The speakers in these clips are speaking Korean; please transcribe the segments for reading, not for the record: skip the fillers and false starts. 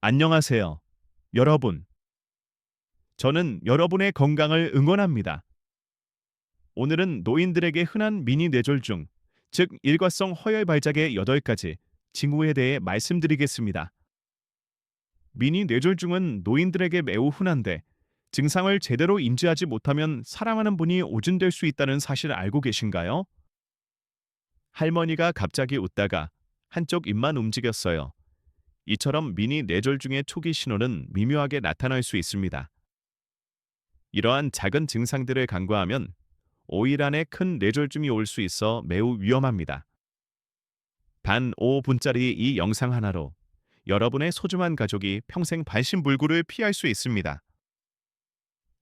안녕하세요, 여러분. 저는 여러분의 건강을 응원합니다. 오늘은 노인들에게 흔한 미니 뇌졸중, 즉 일과성 허혈 발작의 8가지 징후에 대해 말씀드리겠습니다. 미니 뇌졸중은 노인들에게 매우 흔한데 증상을 제대로 인지하지 못하면 사랑하는 분이 오진될 수 있다는 사실 알고 계신가요? 할머니가 갑자기 웃다가 한쪽 입만 움직였어요. 이처럼 미니 뇌졸중의 초기 신호는 미묘하게 나타날 수 있습니다. 이러한 작은 증상들을 간과하면 5일 안에 큰 뇌졸중이 올 수 있어 매우 위험합니다. 단 5분짜리 이 영상 하나로 여러분의 소중한 가족이 평생 반신불구를 피할 수 있습니다.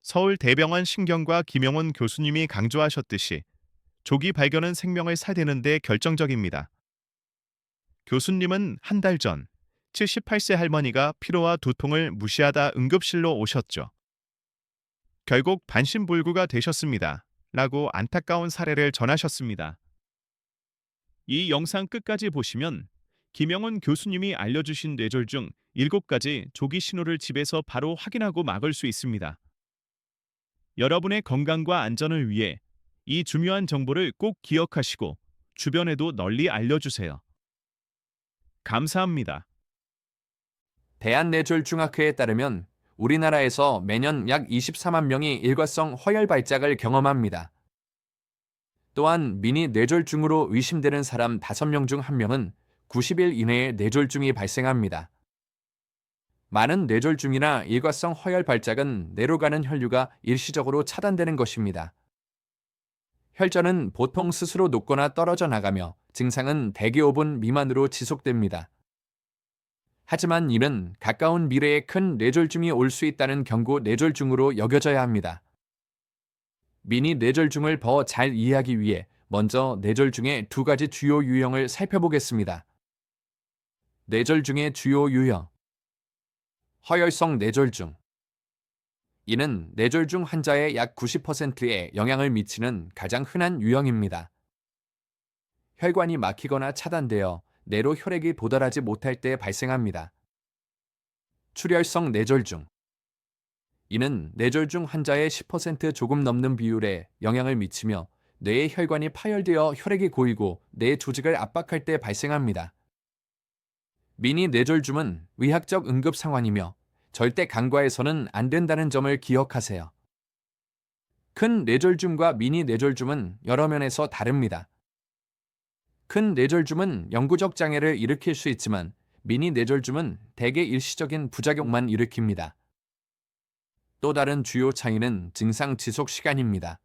서울대병원 신경과 김영원 교수님이 강조하셨듯이 조기 발견은 생명을 살리는 데 결정적입니다. 교수님은 한 달 전 78세 할머니가 피로와 두통을 무시하다 응급실로 오셨죠. 결국 반신불구가 되셨습니다. 라고 안타까운 사례를 전하셨습니다. 이 영상 끝까지 보시면 김영원 교수님이 알려주신 뇌졸중 7가지 조기 신호를 집에서 바로 확인하고 막을 수 있습니다. 여러분의 건강과 안전을 위해 이 중요한 정보를 꼭 기억하시고 주변에도 널리 알려주세요. 감사합니다. 대한뇌졸중학회에 따르면 우리나라에서 매년 약 24만 명이 일과성 허혈 발작을 경험합니다. 또한 미니 뇌졸중으로 의심되는 사람 5명 중 1명은 90일 이내에 뇌졸중이 발생합니다. 많은 뇌졸중이나 일과성 허혈 발작은 뇌로 가는 혈류가 일시적으로 차단되는 것입니다. 혈전은 보통 스스로 녹거나 떨어져 나가며 증상은 대개 5분 미만으로 지속됩니다. 하지만 이는 가까운 미래에 큰 뇌졸중이 올 수 있다는 경고 뇌졸중으로 여겨져야 합니다. 미니 뇌졸중을 더 잘 이해하기 위해 먼저 뇌졸중의 2가지 주요 유형을 살펴보겠습니다. 뇌졸중의 주요 유형. 허혈성 뇌졸중. 이는 뇌졸중 환자의 약 90%에 영향을 미치는 가장 흔한 유형입니다. 혈관이 막히거나 차단되어 뇌로 혈액이 도달하지 못할 때 발생합니다. 출혈성 뇌졸중. 이는 뇌졸중 환자의 10% 조금 넘는 비율에 영향을 미치며 뇌의 혈관이 파열되어 혈액이 고이고 뇌 조직을 압박할 때 발생합니다. 미니 뇌졸중은 의학적 응급 상황이며 절대 간과해서는 안 된다는 점을 기억하세요. 큰 뇌졸중과 미니 뇌졸중은 여러 면에서 다릅니다. 큰 뇌졸중은 영구적 장애를 일으킬 수 있지만 미니 뇌졸중은 대개 일시적인 부작용만 일으킵니다. 또 다른 주요 차이는 증상 지속 시간입니다.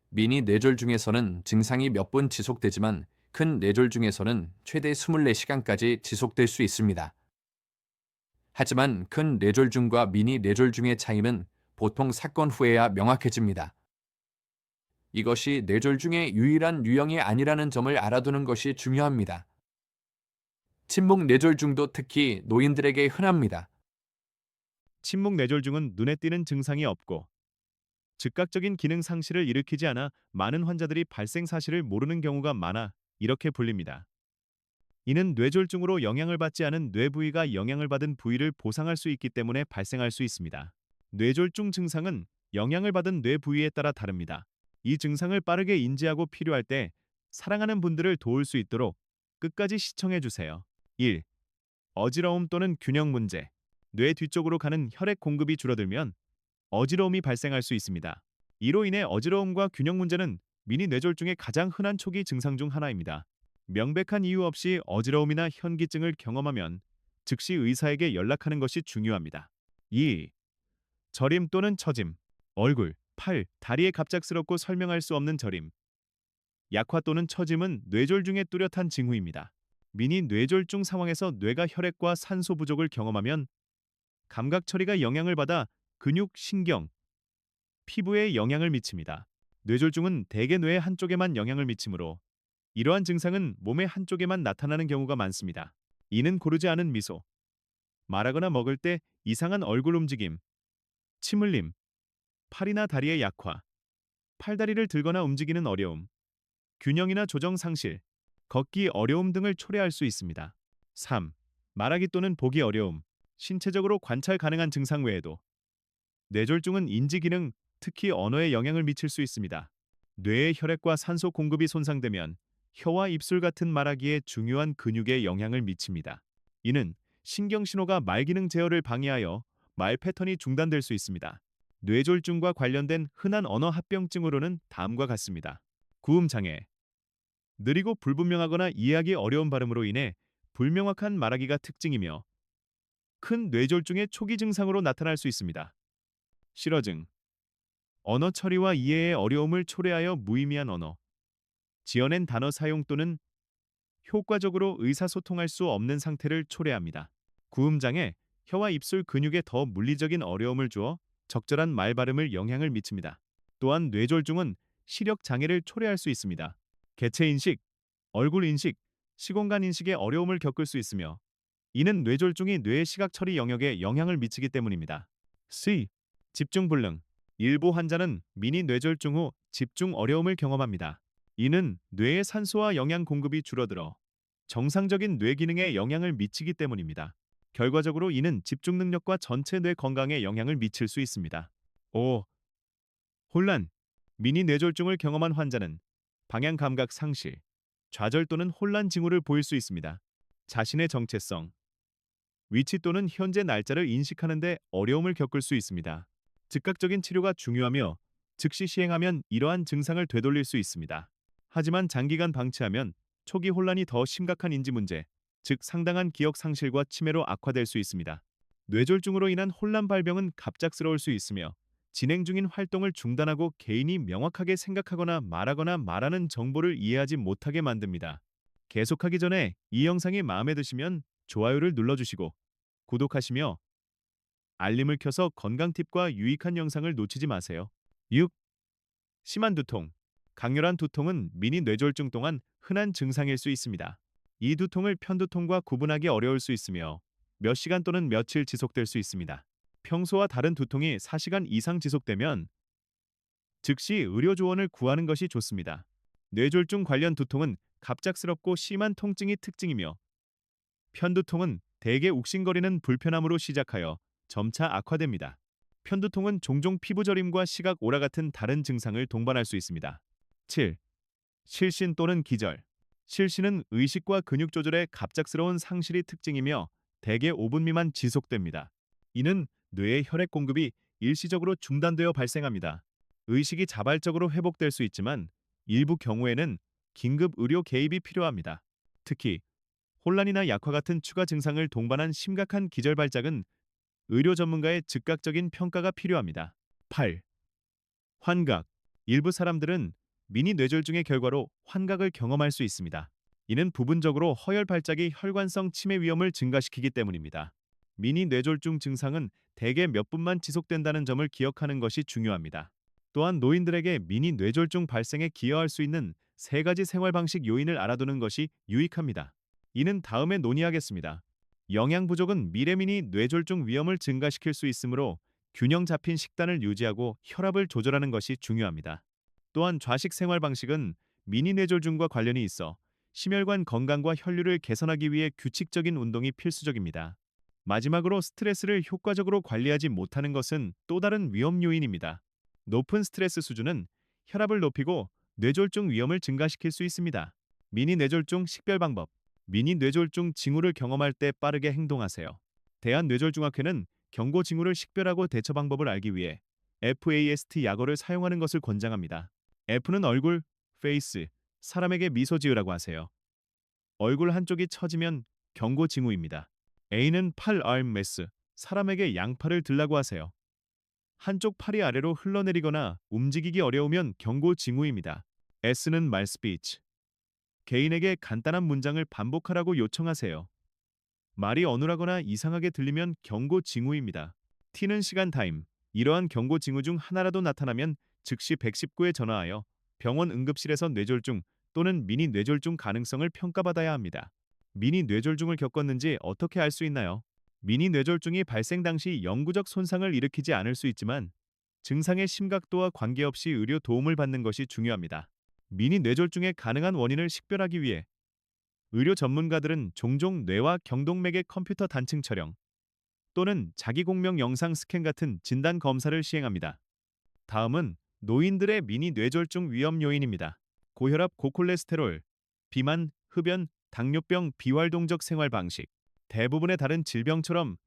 미니 뇌졸중에서는 증상이 몇 분 지속되지만 큰 뇌졸중에서는 최대 24시간까지 지속될 수 있습니다. 하지만 큰 뇌졸중과 미니 뇌졸중의 차이는 보통 사건 후에야 명확해집니다. 이것이 뇌졸중의 유일한 유형이 아니라는 점을 알아두는 것이 중요합니다. 침묵 뇌졸중도 특히 노인들에게 흔합니다. 침묵 뇌졸중은 눈에 띄는 증상이 없고 즉각적인 기능 상실을 일으키지 않아 많은 환자들이 발생 사실을 모르는 경우가 많아 이렇게 불립니다. 이는 뇌졸중으로 영향을 받지 않은 뇌 부위가 영향을 받은 부위를 보상할 수 있기 때문에 발생할 수 있습니다. 뇌졸중 증상은 영향을 받은 뇌 부위에 따라 다릅니다. 이 증상을 빠르게 인지하고 필요할 때 사랑하는 분들을 도울 수 있도록 끝까지 시청해 주세요. 1. 어지러움 또는 균형 문제. 뇌 뒤쪽으로 가는 혈액 공급이 줄어들면 어지러움이 발생할 수 있습니다. 이로 인해 어지러움과 균형 문제는 미니 뇌졸중의 가장 흔한 초기 증상 중 하나입니다. 명백한 이유 없이 어지러움이나 현기증을 경험하면 즉시 의사에게 연락하는 것이 중요합니다. 2. 저림 또는 처짐. 얼굴, 팔, 다리에 갑작스럽고 설명할 수 없는 저림. 약화 또는 처짐은 뇌졸중의 뚜렷한 징후입니다. 미니 뇌졸중 상황에서 뇌가 혈액과 산소 부족을 경험하면 감각 처리가 영향을 받아 근육, 신경, 피부에 영향을 미칩니다. 뇌졸중은 대개 뇌의 한쪽에만 영향을 미치므로 이러한 증상은 몸의 한쪽에만 나타나는 경우가 많습니다. 이는 고르지 않은 미소, 말하거나 먹을 때 이상한 얼굴 움직임, 침 흘림, 팔이나 다리의 약화, 팔다리를 들거나 움직이는 어려움, 균형이나 조정 상실, 걷기 어려움 등을 초래할 수 있습니다. 3. 말하기 또는 보기 어려움, 신체적으로 관찰 가능한 증상 외에도 뇌졸중은 인지 기능, 특히 언어에 영향을 미칠 수 있습니다. 뇌의 혈액과 산소 공급이 손상되면 혀와 입술 같은 말하기에 중요한 근육에 영향을 미칩니다. 이는 신경 신호가 말 기능 제어를 방해하여 말 패턴이 중단될 수 있습니다. 뇌졸중과 관련된 흔한 언어 합병증으로는 다음과 같습니다. 구음 장애, 느리고 불분명하거나 이해하기 어려운 발음으로 인해 불명확한 말하기가 특징이며 큰 뇌졸중의 초기 증상으로 나타날 수 있습니다. 실어증, 언어 처리와 이해의 어려움을 초래하여 무의미한 언어, 지어낸 단어 사용 또는 효과적으로 의사소통할 수 없는 상태를 초래합니다. 구음장애, 혀와 입술 근육에 더 물리적인 어려움을 주어 적절한 말 발음을 영향을 미칩니다. 또한 뇌졸중은 시력 장애를 초래할 수 있습니다. 개체 인식, 얼굴 인식, 시공간 인식에 어려움을 겪을 수 있으며 이는 뇌졸중이 뇌의 시각 처리 영역에 영향을 미치기 때문입니다. C. 집중 불능. 일부 환자는 미니 뇌졸중 후 집중 어려움을 경험합니다. 이는 뇌의 산소와 영양 공급이 줄어들어 정상적인 뇌 기능에 영향을 미치기 때문입니다. 결과적으로 이는 집중 능력과 전체 뇌 건강에 영향을 미칠 수 있습니다. 5. 혼란. 미니 뇌졸중을 경험한 환자는 방향 감각 상실, 좌절 또는 혼란 징후를 보일 수 있습니다. 자신의 정체성, 위치 또는 현재 날짜를 인식하는 데 어려움을 겪을 수 있습니다. 즉각적인 치료가 중요하며 즉시 시행하면 이러한 증상을 되돌릴 수 있습니다. 하지만 장기간 방치하면 초기 혼란이 더 심각한 인지 문제, 즉 상당한 기억 상실과 치매로 악화될 수 있습니다. 뇌졸중으로 인한 혼란 발병은 갑작스러울 수 있으며 진행 중인 활동을 중단하고 개인이 명확하게 생각하거나 말하는 정보를 이해하지 못하게 만듭니다. 계속하기 전에 이 영상이 마음에 드시면 좋아요를 눌러주시고 구독하시며 알림을 켜서 건강 팁과 유익한 영상을 놓치지 마세요. 6. 심한 두통. 강렬한 두통은 미니 뇌졸중 동안 흔한 증상일 수 있습니다. 이 두통을 편두통과 구분하기 어려울 수 있으며 몇 시간 또는 며칠 지속될 수 있습니다. 평소와 다른 두통이 4시간 이상 지속되면 즉시 의료 조언을 구하는 것이 좋습니다. 뇌졸중 관련 두통은 갑작스럽고 심한 통증이 특징이며 편두통은 대개 욱신거리는 불편함으로 시작하여 점차 악화됩니다. 편두통은 종종 피부 저림과 시각 오라 같은 다른 증상을 동반할 수 있습니다. 7. 실신 또는 기절. 실신은 의식과 근육 조절의 갑작스러운 상실이 특징이며 대개 5분 미만 지속됩니다. 이는 뇌의 혈액 공급이 일시적으로 중단되어 발생합니다. 의식이 자발적으로 회복될 수 있지만 일부 경우에는 긴급 의료 개입이 필요합니다. 특히 혼란이나 약화 같은 추가 증상을 동반한 심각한 기절 발작은 의료 전문가의 즉각적인 평가가 필요합니다. 8. 환각. 일부 사람들은 미니 뇌졸중의 결과로 환각을 경험할 수 있습니다. 이는 부분적으로 허혈 발작이 혈관성 치매 위험을 증가시키기 때문입니다. 미니 뇌졸중 증상은 대개 몇 분만 지속된다는 점을 기억하는 것이 중요합니다. 또한 노인들에게 미니 뇌졸중 발생에 기여할 수 있는 3가지 생활 방식 요인을 알아두는 것이 유익합니다. 이는 다음에 논의하겠습니다. 영양 부족은 미래미니 뇌졸중 위험을 증가시킬 수 있으므로 균형 잡힌 식단을 유지하고 혈압을 조절하는 것이 중요합니다. 또한 좌식 생활 방식은 미니 뇌졸중과 관련이 있어 심혈관 건강과 혈류를 개선하기 위해 규칙적인 운동이 필수적입니다. 마지막으로 스트레스를 효과적으로 관리하지 못하는 것은 또 다른 위험 요인입니다. 높은 스트레스 수준은 혈압을 높이고 뇌졸중 위험을 증가시킬 수 있습니다. 미니 뇌졸중 식별 방법. 미니 뇌졸중 징후를 경험할 때 빠르게 행동하세요. 대한뇌졸중학회는 경고 징후를 식별하고 대처 방법을 알기 위해 FAST 약어를 사용하는 것을 권장합니다. F는 얼굴, face, 사람에게 미소 지으라고 하세요. 얼굴 한쪽이 처지면 경고 징후입니다. A는 팔, arm, mass, 사람에게 양팔을 들라고 하세요. 한쪽 팔이 아래로 흘러내리거나 움직이기 어려우면 경고 징후입니다. S는 말 스피치, 개인에게 간단한 문장을 반복하라고 요청하세요. 말이 어눌하거나 이상하게 들리면 경고 징후입니다. T는 시간 타임. 이러한 경고 징후 중 하나라도 나타나면 즉시 119에 전화하여 병원 응급실에서 뇌졸중 또는 미니 뇌졸중 가능성을 평가받아야 합니다. 미니 뇌졸중을 겪었는지 어떻게 알 수 있나요? 미니 뇌졸중이 발생 당시 영구적 손상을 일으키지 않을 수 있지만 증상의 심각도와 관계없이 의료 도움을 받는 것이 중요합니다. 미니 뇌졸중의 가능한 원인을 식별하기 위해 의료 전문가들은 종종 뇌와 경동맥의 컴퓨터 단층 촬영 또는 자기공명 영상 스캔 같은 진단 검사를 시행합니다. 다음은 노인들의 미니 뇌졸중 위험 요인입니다. 고혈압, 고콜레스테롤, 비만, 흡연, 당뇨병, 비활동적 생활 방식. 대부분의 다른 질병처럼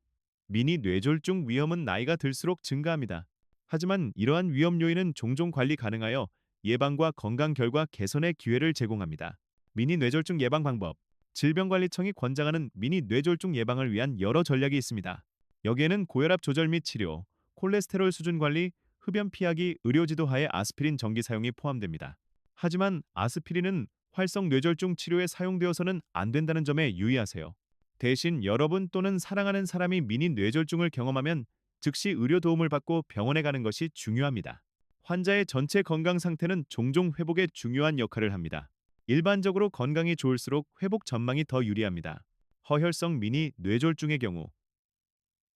미니 뇌졸중 위험은 나이가 들수록 증가합니다. 하지만 이러한 위험 요인은 종종 관리 가능하여 예방과 건강 결과 개선의 기회를 제공합니다. 미니 뇌졸중 예방 방법. 질병관리청이 권장하는 미니 뇌졸중 예방을 위한 여러 전략이 있습니다. 여기에는 고혈압 조절 및 치료, 콜레스테롤 수준 관리, 흡연 피하기, 의료 지도하에 아스피린 정기 사용이 포함됩니다. 하지만 아스피린은 활성 뇌졸중 치료에 사용되어서는 안 된다는 점에 유의하세요. 대신 여러분 또는 사랑하는 사람이 미니 뇌졸중을 경험하면 즉시 의료 도움을 받고 병원에 가는 것이 중요합니다. 환자의 전체 건강 상태는 종종 회복에 중요한 역할을 합니다. 일반적으로 건강이 좋을수록 회복 전망이 더 유리합니다. 허혈성 미니 뇌졸중의 경우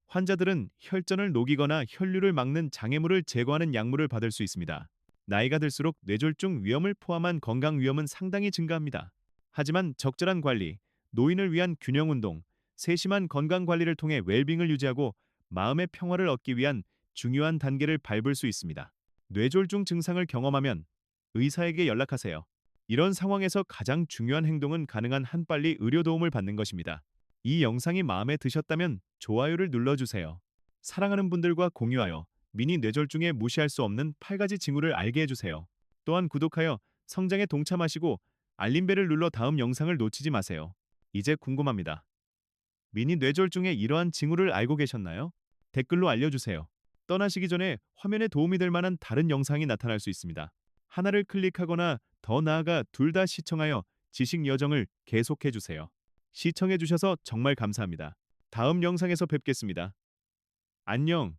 환자들은 혈전을 녹이거나 혈류를 막는 장애물을 제거하는 약물을 받을 수 있습니다. 나이가 들수록 뇌졸중 위험을 포함한 건강 위험은 상당히 증가합니다. 하지만 적절한 관리, 노인을 위한 균형 운동, 세심한 건강 관리를 통해 웰빙을 유지하고 마음의 평화를 얻기 위한 중요한 단계를 밟을 수 있습니다. 뇌졸중 증상을 경험하면 의사에게 연락하세요. 이런 상황에서 가장 중요한 행동은 가능한 한 빨리 의료 도움을 받는 것입니다. 이 영상이 마음에 드셨다면 좋아요를 눌러주세요. 사랑하는 분들과 공유하여 미니 뇌졸중에 무시할 수 없는 8가지 징후를 알게 해주세요. 또한 구독하여 성장에 동참하시고 알림벨을 눌러 다음 영상을 놓치지 마세요. 이제 궁금합니다. 미니 뇌졸중의 이러한 징후를 알고 계셨나요? 댓글로 알려주세요. 떠나시기 전에 화면에 도움이 될 만한 다른 영상이 나타날 수 있습니다. 하나를 클릭하거나 더 나아가 둘 다 시청하여 지식 여정을 계속해주세요. 시청해주셔서 정말 감사합니다. 다음 영상에서 뵙겠습니다. 안녕.